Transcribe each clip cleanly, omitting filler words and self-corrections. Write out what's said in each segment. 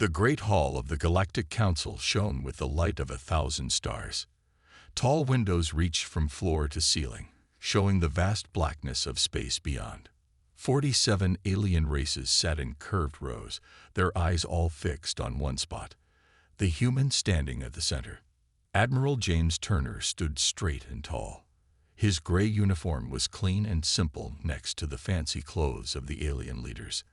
The great hall of the Galactic Council shone with the light of 1,000 stars. Tall windows reached from floor to ceiling, showing the vast blackness of space beyond. 47 alien races sat in curved rows, their eyes all fixed on one spot, the human standing at the center. Admiral James Turner stood straight and tall. His gray uniform was clean and simple next to the fancy clothes of the alien leaders.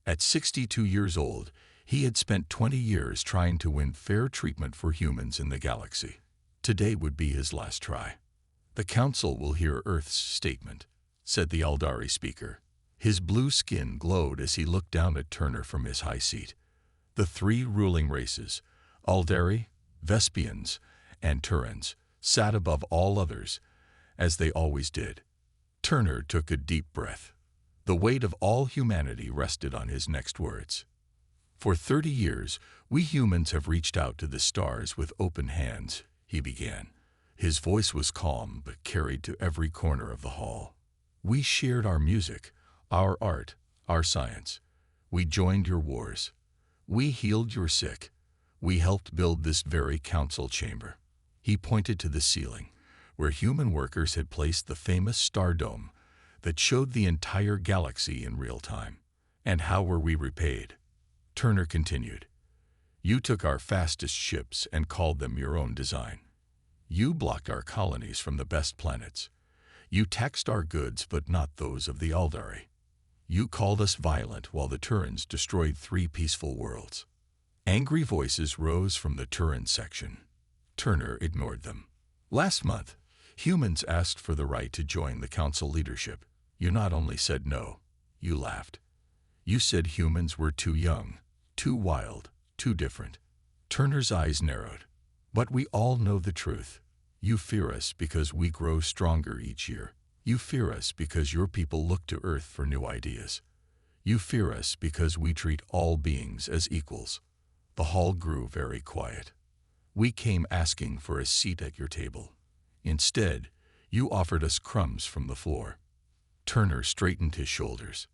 At 62 years old, he had spent 20 years trying to win fair treatment for humans in the galaxy. Today would be his last try. "The Council will hear Earth's statement," said the Aldari speaker. His blue skin glowed as he looked down at Turner from his high seat. The three ruling races, Aldari, Vespians, and Turans, sat above all others, as they always did. Turner took a deep breath. The weight of all humanity rested on his next words. "For 30 years, we humans have reached out to the stars with open hands," he began. His voice was calm but carried to every corner of the hall. "We shared our music, our art, our science. We joined your wars. We healed your sick. We helped build this very council chamber." He pointed to the ceiling, where human workers had placed the famous star dome that showed the entire galaxy in real time. "And how were we repaid?" Turner continued. "You took our fastest ships and called them your own design. You blocked our colonies from the best planets. You taxed our goods but not those of the Aldari. You called us violent while the Turans destroyed 3 peaceful worlds." Angry voices rose from the Turan section. Turner ignored them. "Last month, humans asked for the right to join the council leadership. You not only said no, you laughed. You said humans were too young, too wild, too different." Turner's eyes narrowed. "But we all know the truth. You fear us because we grow stronger each year. You fear us because your people look to Earth for new ideas. You fear us because we treat all beings as equals." The hall grew very quiet. "We came asking for a seat at your table. Instead, you offered us crumbs from the floor." Turner straightened his shoulders.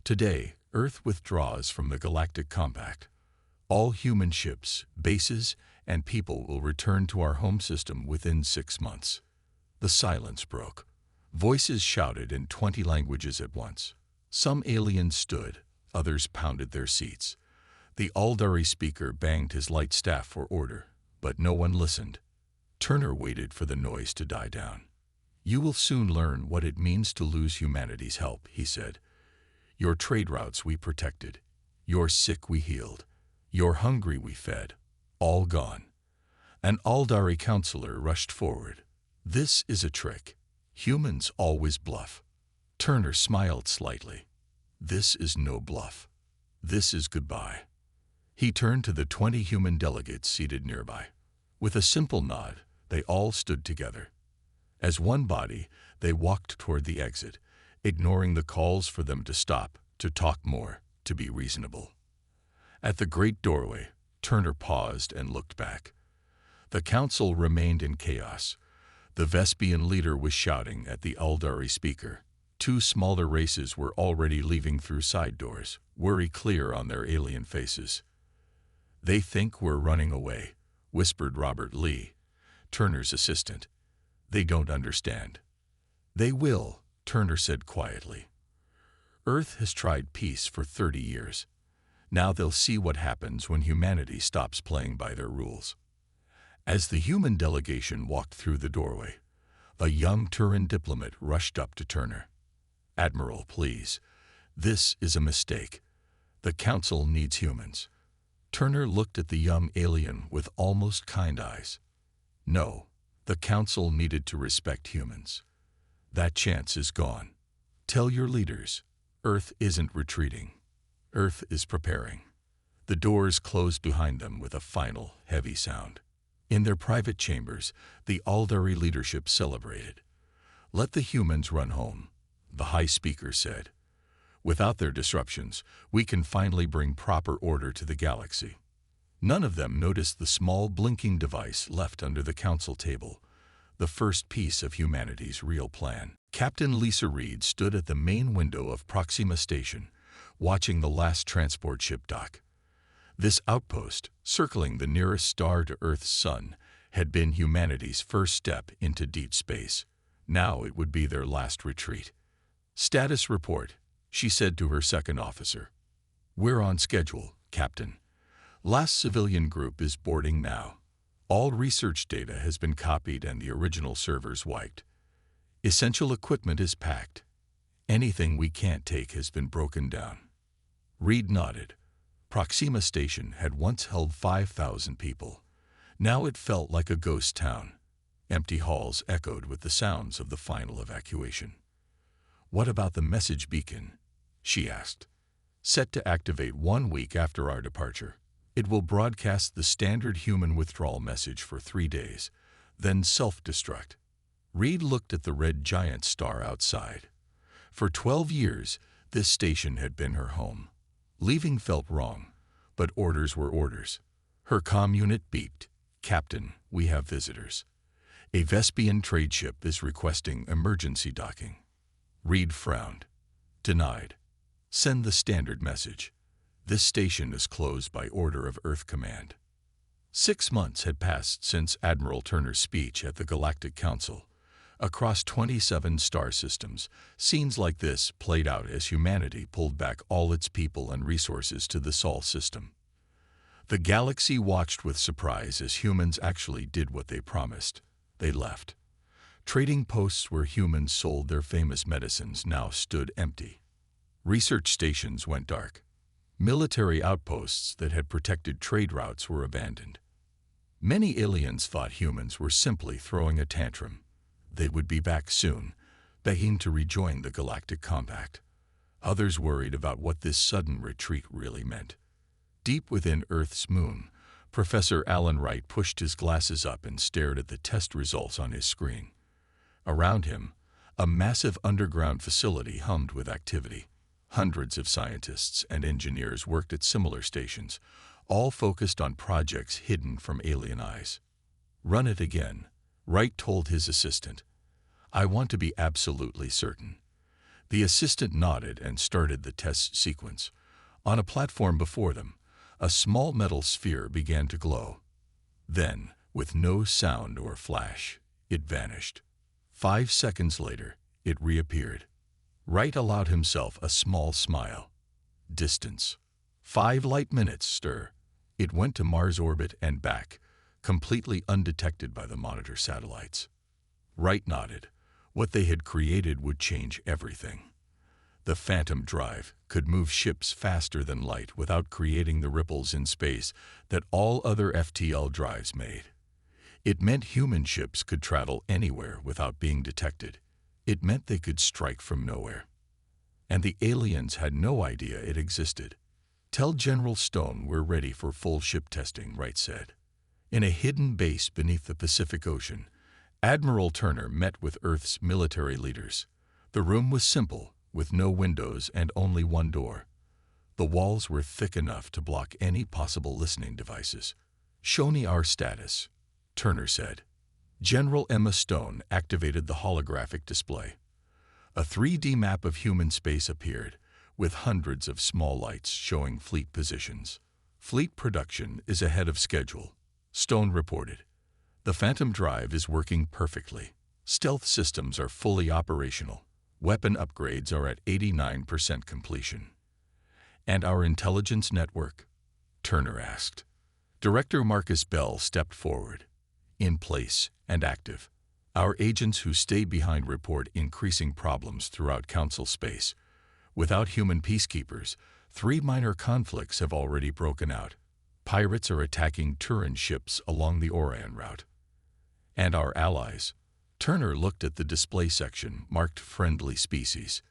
"Today, Earth withdraws from the Galactic Compact. All human ships, bases, and people will return to our home system within 6 months." The silence broke. Voices shouted in 20 languages at once. Some aliens stood, others pounded their seats. The Aldari speaker banged his light staff for order, but no one listened. Turner waited for the noise to die down. "You will soon learn what it means to lose humanity's help," he said. "Your trade routes we protected. Your sick we healed. Your hungry we fed. All gone." An Aldari counselor rushed forward. "This is a trick. Humans always bluff." Turner smiled slightly. "This is no bluff. This is goodbye." He turned to the 20 human delegates seated nearby. With a simple nod, they all stood together. As one body, they walked toward the exit, ignoring the calls for them to stop, to talk more, to be reasonable. At the great doorway, Turner paused and looked back. The council remained in chaos. The Vespian leader was shouting at the Aldari speaker. 2 smaller races were already leaving through side doors, worry clear on their alien faces. "They think we're running away," whispered Robert Lee, Turner's assistant. "They don't understand." "They will," Turner said quietly. "Earth has tried peace for 30 years. Now they'll see what happens when humanity stops playing by their rules." As the human delegation walked through the doorway, a young Turan diplomat rushed up to Turner. "Admiral, please. This is a mistake. The council needs humans." Turner looked at the young alien with almost kind eyes. "No, the council needed to respect humans. That chance is gone. Tell your leaders, Earth isn't retreating. Earth is preparing." The doors closed behind them with a final, heavy sound. In their private chambers, the Aldari leadership celebrated. "Let the humans run home," the High Speaker said. "Without their disruptions, we can finally bring proper order to the galaxy." None of them noticed the small blinking device left under the council table, the first piece of humanity's real plan. Captain Lisa Reed stood at the main window of Proxima Station, watching the last transport ship dock. This outpost, circling the nearest star to Earth's sun, had been humanity's first step into deep space. Now it would be their last retreat. "Status report," she said to her second officer. "We're on schedule, Captain. Last civilian group is boarding now. All research data has been copied and the original servers wiped. Essential equipment is packed. Anything we can't take has been broken down." Reed nodded. Proxima Station had once held 5,000 people. Now it felt like a ghost town. Empty halls echoed with the sounds of the final evacuation. "What about the message beacon?" she asked. "Set to activate 1 week after our departure. It will broadcast the standard human withdrawal message for 3 days, then self-destruct." Reed looked at the red giant star outside. For 12 years, this station had been her home. Leaving felt wrong, but orders were orders. Her comm unit beeped. "Captain, we have visitors. A Vespian trade ship is requesting emergency docking." Reed frowned. "Denied. Send the standard message. This station is closed by order of Earth Command." 6 months had passed since Admiral Turner's speech at the Galactic Council. Across 27 star systems, scenes like this played out as humanity pulled back all its people and resources to the Sol system. The galaxy watched with surprise as humans actually did what they promised. They left. Trading posts where humans sold their famous medicines now stood empty. Research stations went dark. Military outposts that had protected trade routes were abandoned. Many aliens thought humans were simply throwing a tantrum. They would be back soon, begging to rejoin the Galactic Compact. Others worried about what this sudden retreat really meant. Deep within Earth's moon, Professor Alan Wright pushed his glasses up and stared at the test results on his screen. Around him, a massive underground facility hummed with activity. Hundreds of scientists and engineers worked at similar stations, all focused on projects hidden from alien eyes. "Run it again," Wright told his assistant. "I want to be absolutely certain." The assistant nodded and started the test sequence. On a platform before them, a small metal sphere began to glow. Then, with no sound or flash, it vanished. 5 seconds later, it reappeared. Wright allowed himself a small smile. Distance. 5 light minutes, stir. It went to Mars orbit and back, completely undetected by the monitor satellites. Wright nodded. What they had created would change everything. The Phantom Drive could move ships faster than light without creating the ripples in space that all other FTL drives made. It meant human ships could travel anywhere without being detected. It meant they could strike from nowhere. And the aliens had no idea it existed. "Tell General Stone we're ready for full ship testing," Wright said. In a hidden base beneath the Pacific Ocean, Admiral Turner met with Earth's military leaders. The room was simple, with no windows and only one door. The walls were thick enough to block any possible listening devices. "Show me our status," Turner said. General Emma Stone activated the holographic display. A 3D map of human space appeared, with hundreds of small lights showing fleet positions. "Fleet production is ahead of schedule," Stone reported. "The Phantom Drive is working perfectly. Stealth systems are fully operational. Weapon upgrades are at 89% completion." "And our intelligence network?" Turner asked. Director Marcus Bell stepped forward. "In place and active. Our agents who stay behind report increasing problems throughout Council space. Without human peacekeepers, 3 minor conflicts have already broken out. Pirates are attacking Turan ships along the Orion route. And our allies." Turner looked at the display section marked Friendly Species.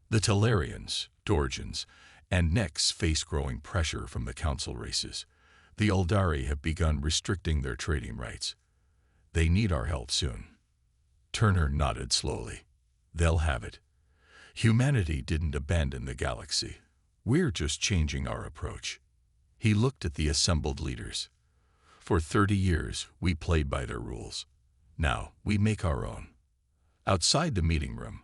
The Talarians, Dorgians, and Nex face growing pressure from the Council races. The Eldari have begun restricting their trading rights. They need our help soon. Turner nodded slowly. "They'll have it. Humanity didn't abandon the galaxy. We're just changing our approach." He looked at the assembled leaders. "For 30 years, we played by their rules. Now, we make our own." Outside the meeting room,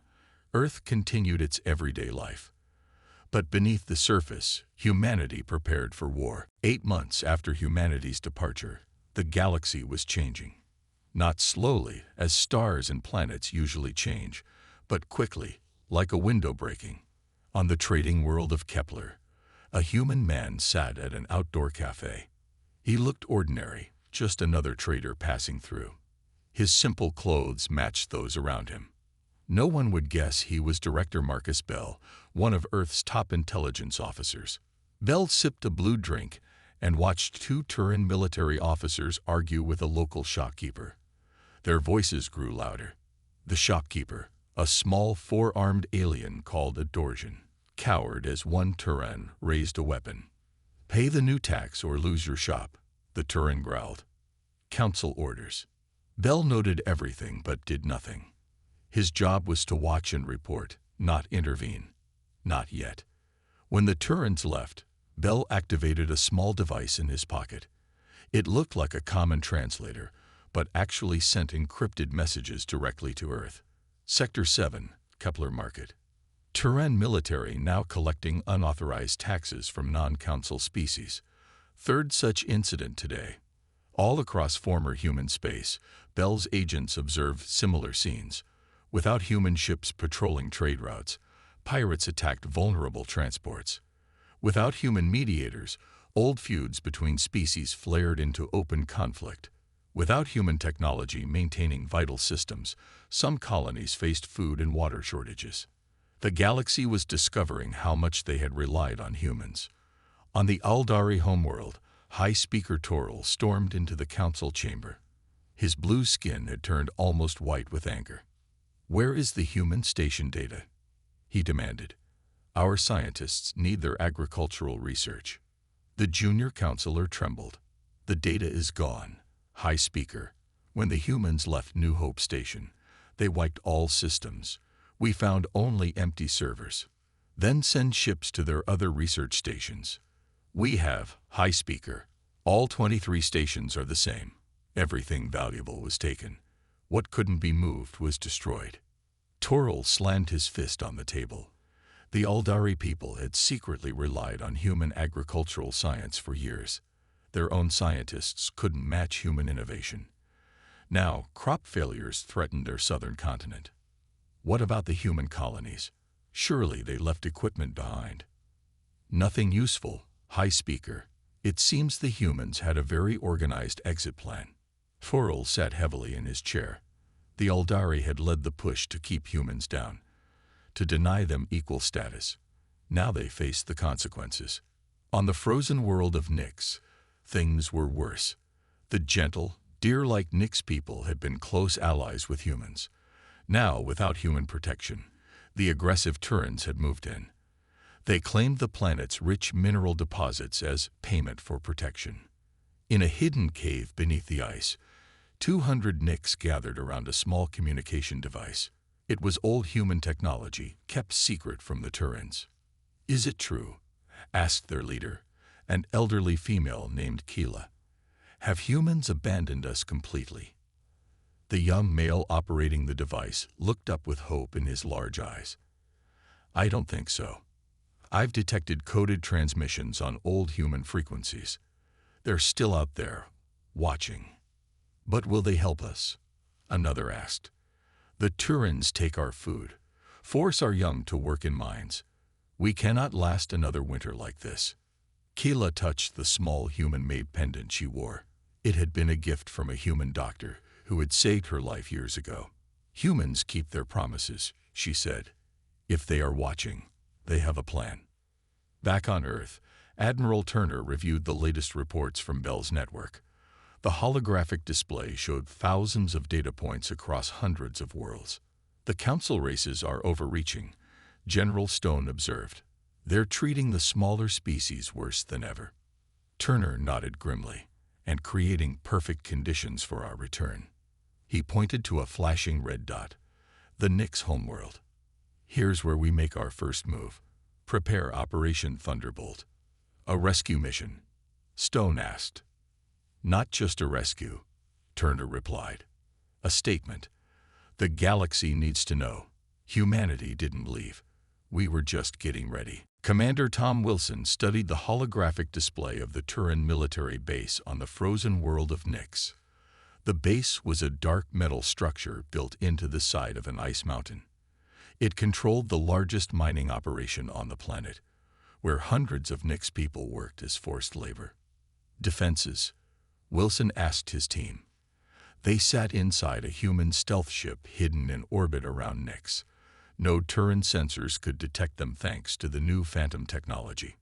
Earth continued its everyday life. But beneath the surface, humanity prepared for war. 8 months after humanity's departure, the galaxy was changing. Not slowly, as stars and planets usually change, but quickly, like a window breaking. On the trading world of Kepler, a human man sat at an outdoor cafe. He looked ordinary, just another trader passing through. His simple clothes matched those around him. No one would guess he was Director Marcus Bell, one of Earth's top intelligence officers. Bell sipped a blue drink and watched two Turan military officers argue with a local shopkeeper. Their voices grew louder. The shopkeeper, a small four-armed alien called a Dorjan, cowered as one Turan raised a weapon. "Pay the new tax or lose your shop," the Turan growled. "Council orders." Bell noted everything but did nothing. His job was to watch and report, not intervene. Not yet. When the Turans left, Bell activated a small device in his pocket. It looked like a common translator, but actually sent encrypted messages directly to Earth. Sector 7, Kepler Market. Turan military now collecting unauthorized taxes from non-council species. Third such incident today. All across former human space, Bell's agents observed similar scenes. Without human ships patrolling trade routes, pirates attacked vulnerable transports. Without human mediators, old feuds between species flared into open conflict. Without human technology maintaining vital systems, some colonies faced food and water shortages. The galaxy was discovering how much they had relied on humans. On the Aldari homeworld, High Speaker Toril stormed into the council chamber. His blue skin had turned almost white with anger. "Where is the human station data?" he demanded. "Our scientists need their agricultural research." The junior counselor trembled. "The data is gone, High Speaker. When the humans left New Hope Station, they wiped all systems. We found only empty servers. Then send ships to their other research stations. We have, High Speaker. All 23 stations are the same. Everything valuable was taken. What couldn't be moved was destroyed." Toril slammed his fist on the table. The Aldari people had secretly relied on human agricultural science for years. Their own scientists couldn't match human innovation. Now, crop failures threatened their southern continent. What about the human colonies? Surely they left equipment behind. "Nothing useful, High Speaker. It seems the humans had a very organized exit plan." Toril sat heavily in his chair. The Aldari had led the push to keep humans down, to deny them equal status. Now they faced the consequences. On the frozen world of Nyx, things were worse. The gentle, deer-like Nyx people had been close allies with humans. Now, without human protection, the aggressive Turans had moved in. They claimed the planet's rich mineral deposits as payment for protection. In a hidden cave beneath the ice, 200 Nyx gathered around a small communication device. It was old human technology, kept secret from the Turans. "Is it true?" asked their leader, an elderly female named Keela. "Have humans abandoned us completely?" The young male operating the device looked up with hope in his large eyes. "I don't think so. I've detected coded transmissions on old human frequencies. They're still out there, watching." "But will they help us?" another asked. "The Turans take our food, force our young to work in mines. We cannot last another winter like this." Keela touched the small human-made pendant she wore. It had been a gift from a human doctor who had saved her life years ago. "Humans keep their promises," she said. "If they are watching, they have a plan." Back on Earth, Admiral Turner reviewed the latest reports from Bell's network. The holographic display showed thousands of data points across hundreds of worlds. "The council races are overreaching," General Stone observed. "They're treating the smaller species worse than ever." Turner nodded grimly, "and creating perfect conditions for our return." He pointed to a flashing red dot. "The Nyx homeworld. Here's where we make our first move. Prepare Operation Thunderbolt." "A rescue mission?" Stone asked. "Not just a rescue," Turner replied. "A statement. The galaxy needs to know. Humanity didn't leave. We were just getting ready." Commander Tom Wilson studied the holographic display of the Turin military base on the frozen world of Nyx. The base was a dark metal structure built into the side of an ice mountain. It controlled the largest mining operation on the planet, where hundreds of Nyx people worked as forced labor. Defenses, Wilson asked his team. They sat inside a human stealth ship hidden in orbit around Nyx. No Turin sensors could detect them thanks to the new Phantom technology.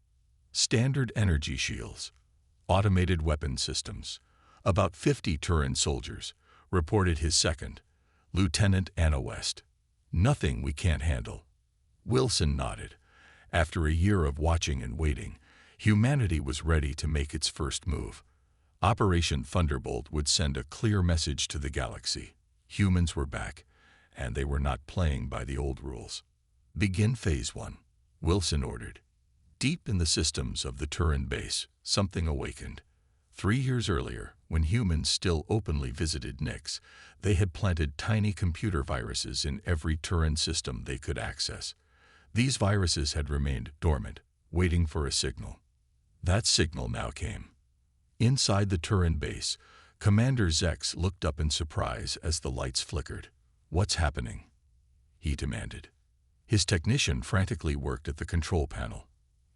Standard energy shields, automated weapon systems. About 50 Turin soldiers, reported his second, Lieutenant Anna West. Nothing we can't handle. Wilson nodded. After a year of watching and waiting, humanity was ready to make its first move. Operation Thunderbolt would send a clear message to the galaxy. Humans were back, and they were not playing by the old rules. Begin Phase 1, Wilson ordered. Deep in the systems of the Turin base, something awakened. 3 years earlier, when humans still openly visited Nyx, they had planted tiny computer viruses in every Turin system they could access. These viruses had remained dormant, waiting for a signal. That signal now came. Inside the Turin base, Commander Zex looked up in surprise as the lights flickered. "What's happening?" he demanded. His technician frantically worked at the control panel.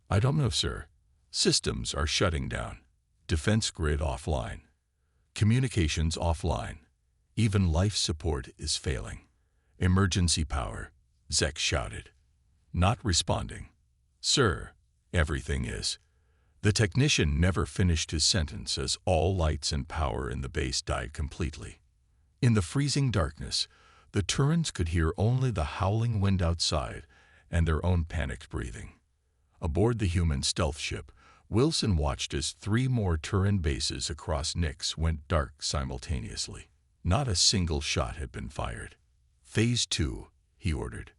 "I don't know, sir. Systems are shutting down. Defense grid offline. Communications offline. Even life support is failing. Emergency power," Zex shouted. "Not responding." "Sir, everything is." The technician never finished his sentence as all lights and power in the base died completely. In the freezing darkness, the Turins could hear only the howling wind outside and their own panicked breathing. Aboard the human stealth ship, Wilson watched as 3 more Turin bases across Nyx went dark simultaneously. Not a single shot had been fired. "Phase 2, he ordered.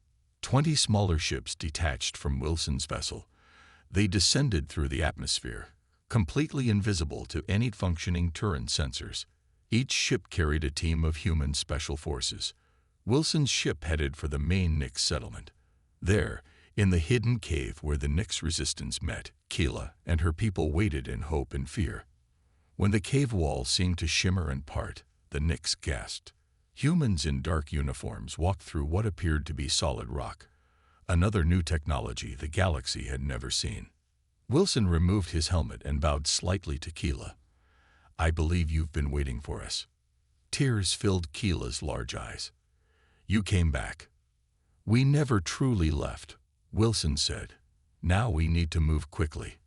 20 smaller ships detached from Wilson's vessel. They descended through the atmosphere, completely invisible to any functioning Turin sensors. Each ship carried a team of human special forces. Wilson's ship headed for the main Nyx settlement. There, in the hidden cave where the Nyx resistance met, Keela and her people waited in hope and fear. When the cave wall seemed to shimmer and part, the Nyx gasped. Humans in dark uniforms walked through what appeared to be solid rock. Another new technology the galaxy had never seen. Wilson removed his helmet and bowed slightly to Keela. "I believe you've been waiting for us." Tears filled Keela's large eyes. "You came back." "We never truly left," Wilson said. "Now we need to move quickly.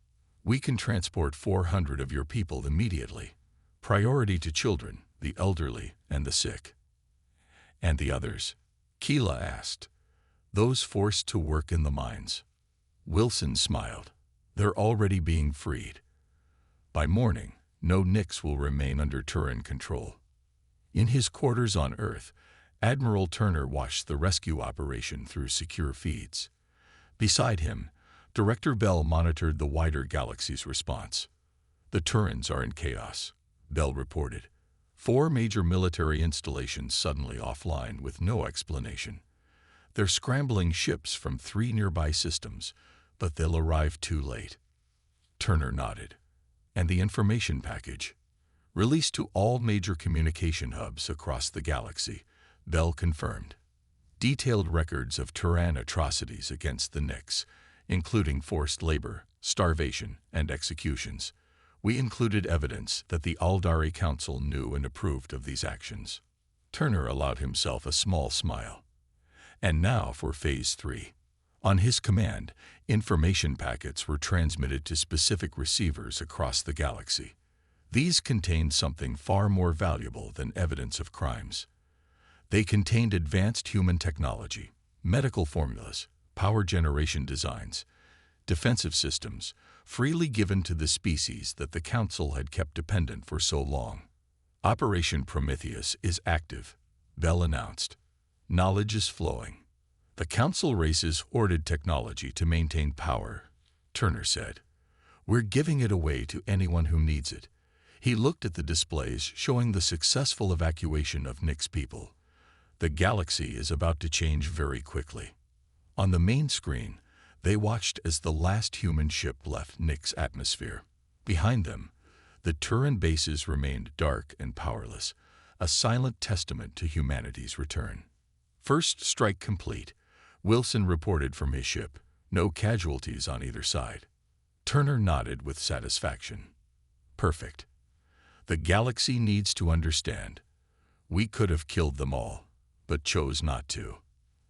We can transport 400 of your people immediately. Priority to children, the elderly, and the sick." "And the others?" Keela asked. "Those forced to work in the mines." Wilson smiled. "They're already being freed. By morning, no Nyx will remain under Turin control." In his quarters on Earth, Admiral Turner watched the rescue operation through secure feeds. Beside him, Director Bell monitored the wider galaxy's response. "The Turins are in chaos," Bell reported. 4 major military installations suddenly offline with no explanation. They're scrambling ships from 3 nearby systems, but they'll arrive too late. Turner nodded. "And the information package?" "Released to all major communication hubs across the galaxy," Bell confirmed. "Detailed records of Turan atrocities against the Nyx, including forced labor, starvation, and executions. We included evidence that the Aldari Council knew and approved of these actions." Turner allowed himself a small smile. "And now for Phase 3. On his command, information packets were transmitted to specific receivers across the galaxy. These contained something far more valuable than evidence of crimes. They contained advanced human technology, medical formulas, power generation designs, defensive systems, freely given to the species that the Council had kept dependent for so long. Operation Prometheus is active," Bell announced. "Knowledge is flowing. The Council races hoarded technology to maintain power," Turner said. "We're giving it away to anyone who needs it." He looked at the displays showing the successful evacuation of Nyx people. "The galaxy is about to change very quickly." On the main screen, They watched as the last human ship left Nick's atmosphere. Behind them, the Turan bases remained dark and powerless, a silent testament to humanity's return. First strike complete, Wilson reported from his ship, no casualties on either side. Turner nodded with satisfaction. Perfect. The galaxy needs to understand. We could have killed them all, but chose not to.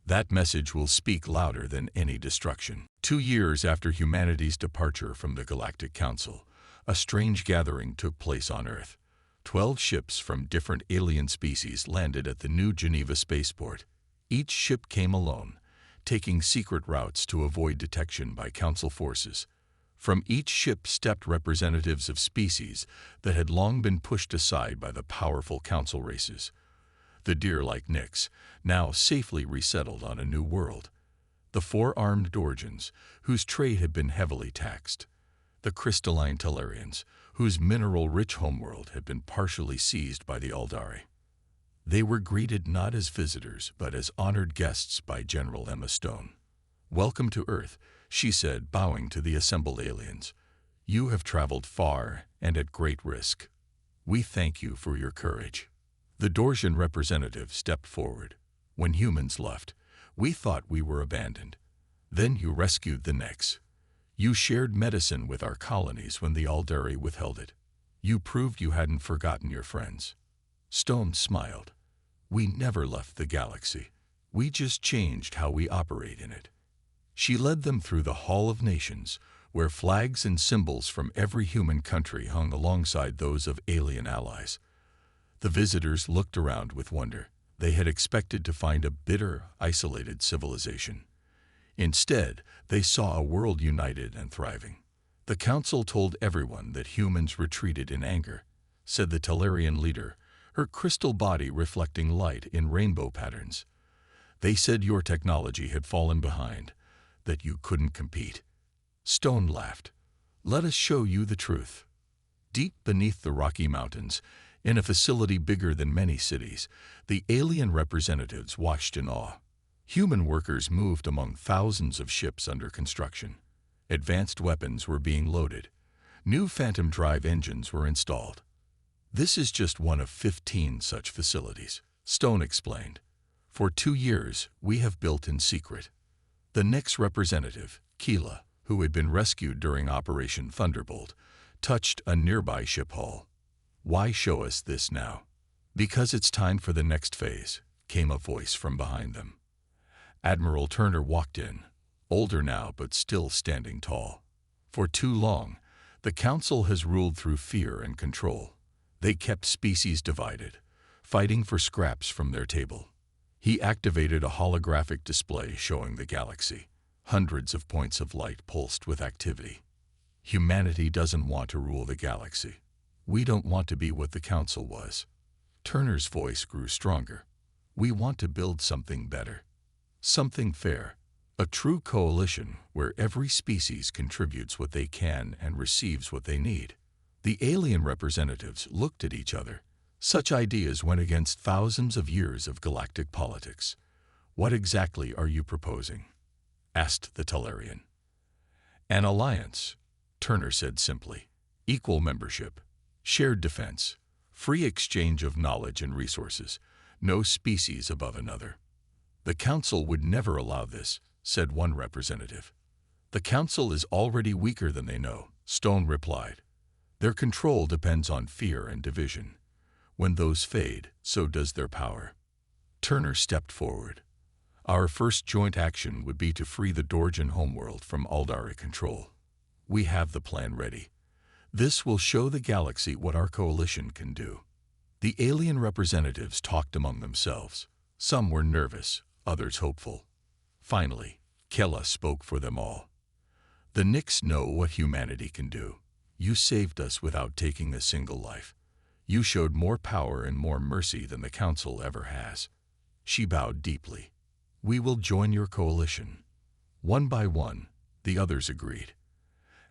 That message will speak louder than any destruction. 2 years after humanity's departure from the Galactic Council, a strange gathering took place on Earth. 12 ships from different alien species landed at the New Geneva spaceport. Each ship came alone, taking secret routes to avoid detection by Council forces. From each ship stepped representatives of species that had long been pushed aside by the powerful Council races. The deer-like Nyx, now safely resettled on a new world. The 4-armed Dorgians, whose trade had been heavily taxed. The crystalline Talarians, whose mineral-rich homeworld had been partially seized by the Aldari. They were greeted not as visitors, but as honored guests by General Emma Stone. "Welcome to Earth," she said, bowing to the assembled aliens. "You have traveled far and at great risk. We thank you for your courage." The Dorgian representative stepped forward. "When humans left, we thought we were abandoned. Then you rescued the Nyx. You shared medicine with our colonies when the Aldari withheld it. You proved you hadn't forgotten your friends." Stone smiled. "We never left the galaxy. We just changed how we operate in it." She led them through the Hall of Nations, where flags and symbols from every human country hung alongside those of alien allies. The visitors looked around with wonder. They had expected to find a bitter, isolated civilization. Instead, they saw a world united and thriving. "The Council told everyone that humans retreated in anger," said the Talarian leader, her crystal body reflecting light in rainbow patterns. "They said your technology had fallen behind, that you couldn't compete." Stone laughed. "Let us show you the truth." Deep beneath the Rocky Mountains, in a facility bigger than many cities, the alien representatives watched in awe. Human workers moved among thousands of ships under construction. Advanced weapons were being loaded. New Phantom drive engines were installed. "This is just one of 15 such facilities," Stone explained. "For 2 years, we have built in secret." The Nyx representative, Keela, who had been rescued during Operation Thunderbolt, touched a nearby ship hull. "Why show us this now?" "Because it's time for the next phase," came a voice from behind them. Admiral Turner walked in, older now but still standing tall. "For too long, the Council has ruled through fear and control. They kept species divided, fighting for scraps from their table." He activated a holographic display showing the galaxy. Hundreds of points of light pulsed with activity. "Humanity doesn't want to rule the galaxy. We don't want to be what the Council was." Turner's voice grew stronger. "We want to build something better. Something fair. A true coalition where every species contributes what they can and receives what they need." The alien representatives looked at each other. Such ideas went against thousands of years of galactic politics. "What exactly are you proposing?" asked the Talarian. "An alliance," Turner said simply. "Equal membership, shared defense, free exchange of knowledge and resources, no species above another." "The Council would never allow this," said one representative. "The Council is already weaker than they know," Stone replied. "Their control depends on fear and division. When those fade, so does their power." Turner stepped forward. "Our first joint action would be to free the Dorgian homeworld from Aldari control. We have the plan ready. This will show the galaxy what our coalition can do." The alien representatives talked among themselves. Some were nervous, others hopeful. Finally, Kella spoke for them all. "The Nyx know what humanity can do. You saved us without taking a single life. You showed more power and more mercy than the Council ever has." She bowed deeply. "We will join your coalition." One by one, the others agreed.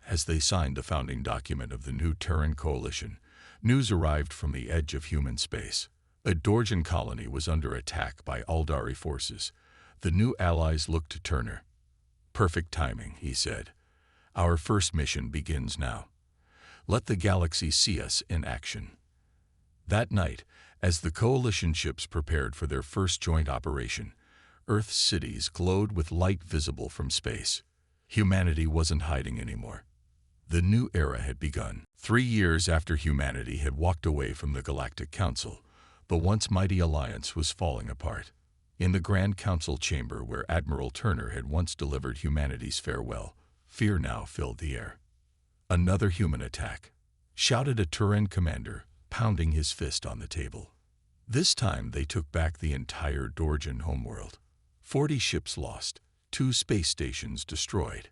As they signed the founding document of the new Terran coalition, news arrived from the edge of human space. A Dorgian colony was under attack by Aldari forces. The new allies looked to Turner. Perfect timing, he said. Our first mission begins now. Let the galaxy see us in action. That night, as the coalition ships prepared for their first joint operation, Earth's cities glowed with light visible from space. Humanity wasn't hiding anymore. The new era had begun. 3 years after humanity had walked away from the Galactic Council, the once mighty alliance was falling apart. In the Grand Council chamber where Admiral Turner had once delivered humanity's farewell, fear now filled the air. Another human attack, shouted a Turan commander, pounding his fist on the table. This time they took back the entire Dorjan homeworld. 40 ships lost, 2 space stations destroyed.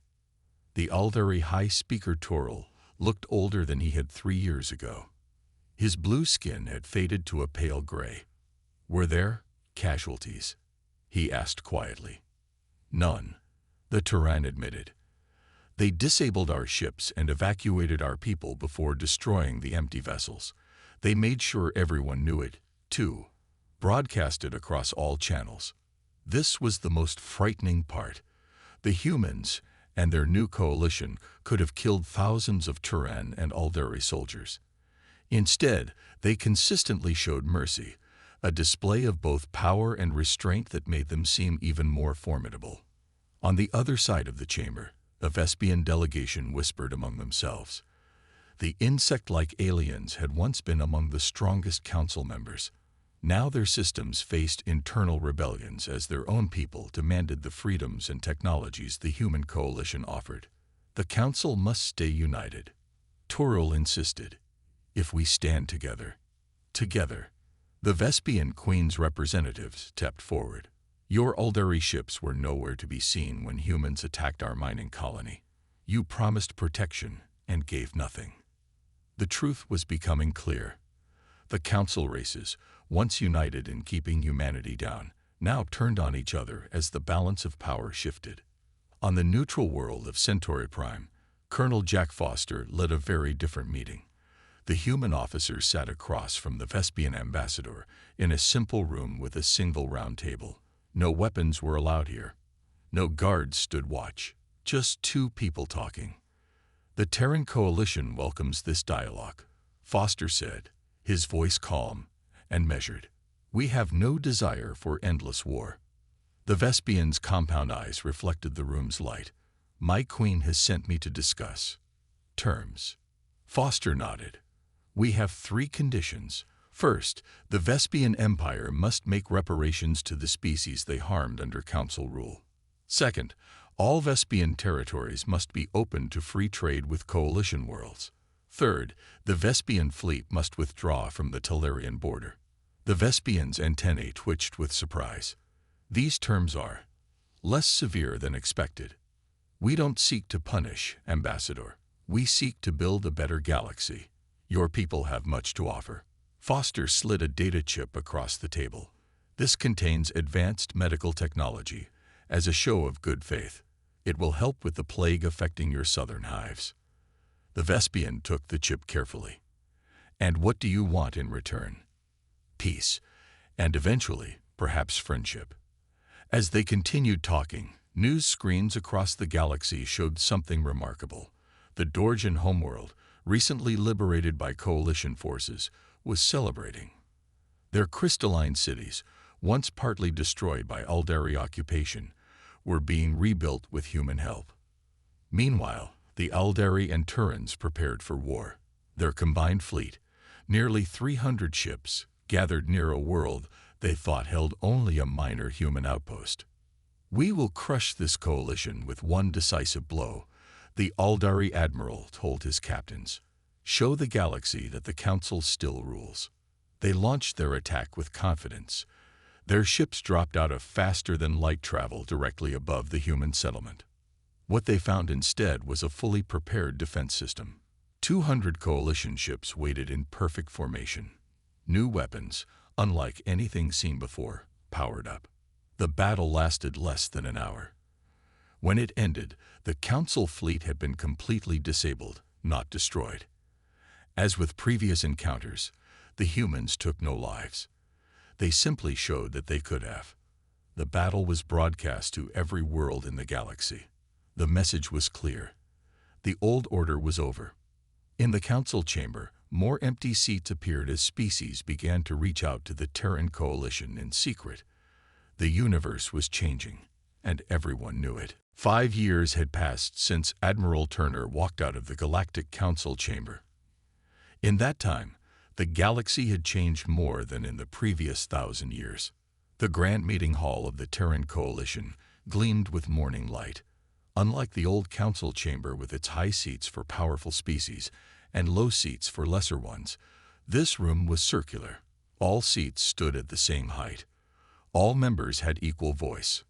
The Aldari High Speaker Toril looked older than he had 3 years ago. His blue skin had faded to a pale gray. Were there casualties? He asked quietly. None, the Turan admitted. They disabled our ships and evacuated our people before destroying the empty vessels. They made sure everyone knew it, too, broadcasted across all channels. This was the most frightening part. The humans and their new coalition could have killed thousands of Turan and Aldari soldiers. Instead, they consistently showed mercy, a display of both power and restraint that made them seem even more formidable. On the other side of the chamber, a Vespian delegation whispered among themselves. The insect-like aliens had once been among the strongest council members. Now their systems faced internal rebellions as their own people demanded the freedoms and technologies the human coalition offered. The council must stay united. Toril insisted. If we stand together. Together. The Vespian Queen's representatives stepped forward. Your Aldari ships were nowhere to be seen when humans attacked our mining colony. You promised protection and gave nothing. The truth was becoming clear. The council races, once united in keeping humanity down, now turned on each other as the balance of power shifted. On the neutral world of Centauri Prime, Colonel Jack Foster led a very different meeting. The human officer sat across from the Vespian ambassador in a simple room with a single round table. No weapons were allowed here. No guards stood watch. Just 2 people talking. The Terran Coalition welcomes this dialogue, Foster said, his voice calm and measured. We have no desire for endless war. The Vespian's compound eyes reflected the room's light. My queen has sent me to discuss terms. Foster nodded. We have 3 conditions. First, the Vespian Empire must make reparations to the species they harmed under council rule. Second, all Vespian territories must be open to free trade with coalition worlds. Third, the Vespian fleet must withdraw from the Talarian border. The Vespian's antennae twitched with surprise. These terms are less severe than expected. We don't seek to punish, Ambassador. We seek to build a better galaxy. Your people have much to offer. Foster slid a data chip across the table. This contains advanced medical technology. As a show of good faith, it will help with the plague affecting your southern hives. The Vespian took the chip carefully. And what do you want in return? Peace, and eventually, perhaps friendship. As they continued talking, news screens across the galaxy showed something remarkable. The Dorjan homeworld, recently liberated by coalition forces, was celebrating. Their crystalline cities, once partly destroyed by Aldari occupation, were being rebuilt with human help. Meanwhile, the Aldari and Turans prepared for war. Their combined fleet, nearly 300 ships, gathered near a world they thought held only a minor human outpost. We will crush this coalition with one decisive blow, the Aldari admiral told his captains. Show the galaxy that the council still rules. They launched their attack with confidence. Their ships dropped out of faster-than-light travel directly above the human settlement. What they found instead was a fully prepared defense system. 200 coalition ships waited in perfect formation. New weapons, unlike anything seen before, powered up. The battle lasted less than an hour. When it ended, the council fleet had been completely disabled, not destroyed. As with previous encounters, the humans took no lives. They simply showed that they could have. The battle was broadcast to every world in the galaxy. The message was clear. The old order was over. In the council chamber, more empty seats appeared as species began to reach out to the Terran coalition in secret. The universe was changing, and everyone knew it. 5 years had passed since Admiral Turner walked out of the Galactic Council chamber. In that time, the galaxy had changed more than in the previous 1,000 years. The grand meeting hall of the Terran coalition gleamed with morning light. Unlike the old council chamber with its high seats for powerful species and low seats for lesser ones, this room was circular. All seats stood at the same height. All members had equal voice.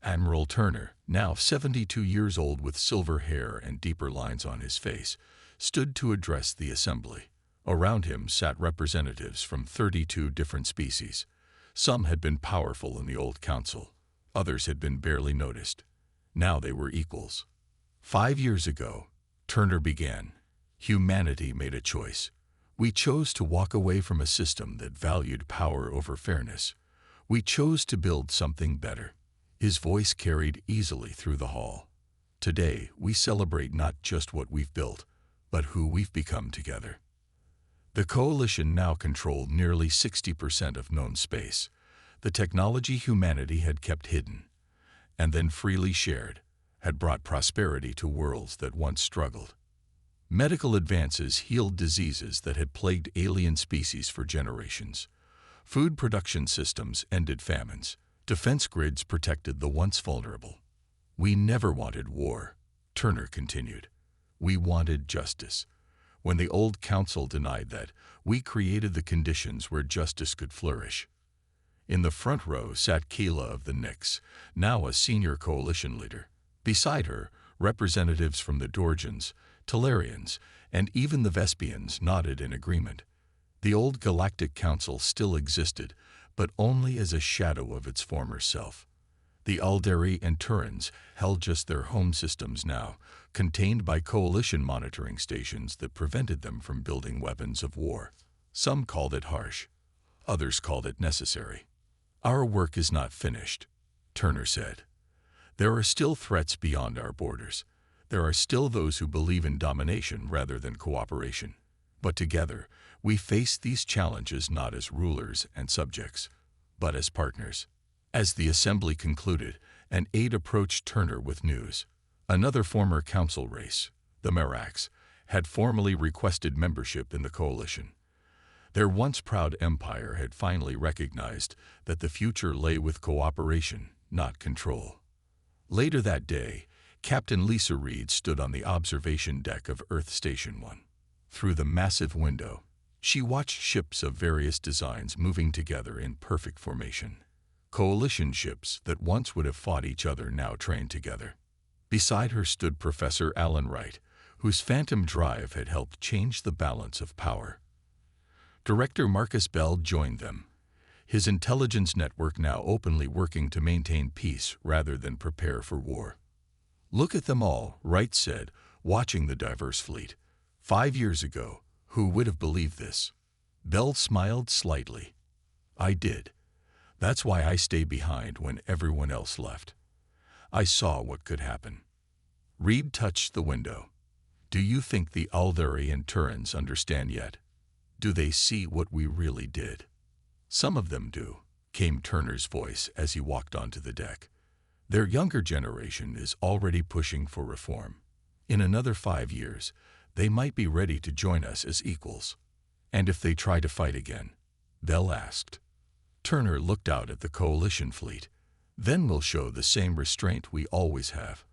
Admiral Turner, now 72 years old with silver hair and deeper lines on his face, stood to address the assembly. Around him sat representatives from 32 different species. Some had been powerful in the old council. Others had been barely noticed. Now they were equals. 5 years ago, Turner began. Humanity made a choice. We chose to walk away from a system that valued power over fairness. We chose to build something better. His voice carried easily through the hall. Today, we celebrate not just what we've built, but who we've become together. The coalition now controlled nearly 60% of known space, the technology humanity had kept hidden, and then freely shared, had brought prosperity to worlds that once struggled. Medical advances healed diseases that had plagued alien species for generations. Food production systems ended famines. Defense grids protected the once vulnerable. We never wanted war, Turner continued. We wanted justice. When the old council denied that, we created the conditions where justice could flourish. In the front row sat Keela of the Nyx, now a senior coalition leader. Beside her, representatives from the Dorgians, Talarians, and even the Vespians nodded in agreement. The old Galactic Council still existed, but only as a shadow of its former self. The Alderi and Turans held just their home systems now, contained by coalition monitoring stations that prevented them from building weapons of war. Some called it harsh. Others called it necessary. Our work is not finished, Turner said. There are still threats beyond our borders. There are still those who believe in domination rather than cooperation. But together, we face these challenges not as rulers and subjects, but as partners. As the assembly concluded, an aide approached Turner with news. Another former council race, the Merax, had formally requested membership in the coalition. Their once proud empire had finally recognized that the future lay with cooperation, not control. Later that day, Captain Lisa Reed stood on the observation deck of Earth Station 1. Through the massive window, she watched ships of various designs moving together in perfect formation. Coalition ships that once would have fought each other now trained together. Beside her stood Professor Alan Wright, whose phantom drive had helped change the balance of power. Director Marcus Bell joined them, his intelligence network now openly working to maintain peace rather than prepare for war. Look at them all, Wright said, watching the diverse fleet. 5 years ago, who would have believed this? Bell smiled slightly. I did. That's why I stayed behind when everyone else left. I saw what could happen. Reed touched the window. Do you think the Alderi and Turans understand yet? Do they see what we really did? Some of them do, came Turner's voice as he walked onto the deck. Their younger generation is already pushing for reform. In another 5 years, they might be ready to join us as equals. And if they try to fight again? Bell asked. Turner looked out at the coalition fleet. Then we'll show the same restraint we always have.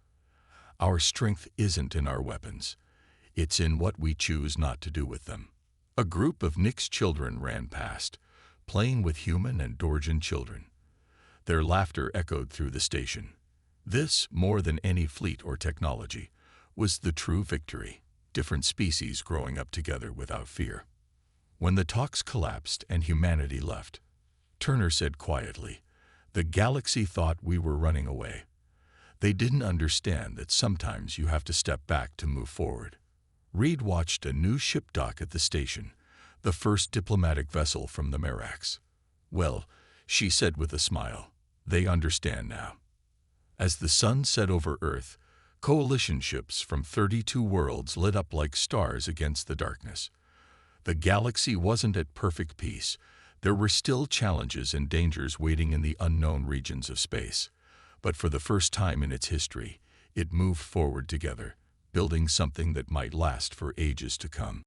Our strength isn't in our weapons. It's in what we choose not to do with them. A group of Nyx children ran past, playing with human and Dorgian children. Their laughter echoed through the station. This, more than any fleet or technology, was the true victory. Different species growing up together without fear. When the talks collapsed and humanity left, Turner said quietly, the galaxy thought we were running away. They didn't understand that sometimes you have to step back to move forward. Reed watched a new ship dock at the station, the first diplomatic vessel from the Merax. Well, she said with a smile, they understand now. As the sun set over Earth, Coalition ships from 32 worlds lit up like stars against the darkness. The galaxy wasn't at perfect peace. There were still challenges and dangers waiting in the unknown regions of space. But for the first time in its history, it moved forward together, building something that might last for ages to come.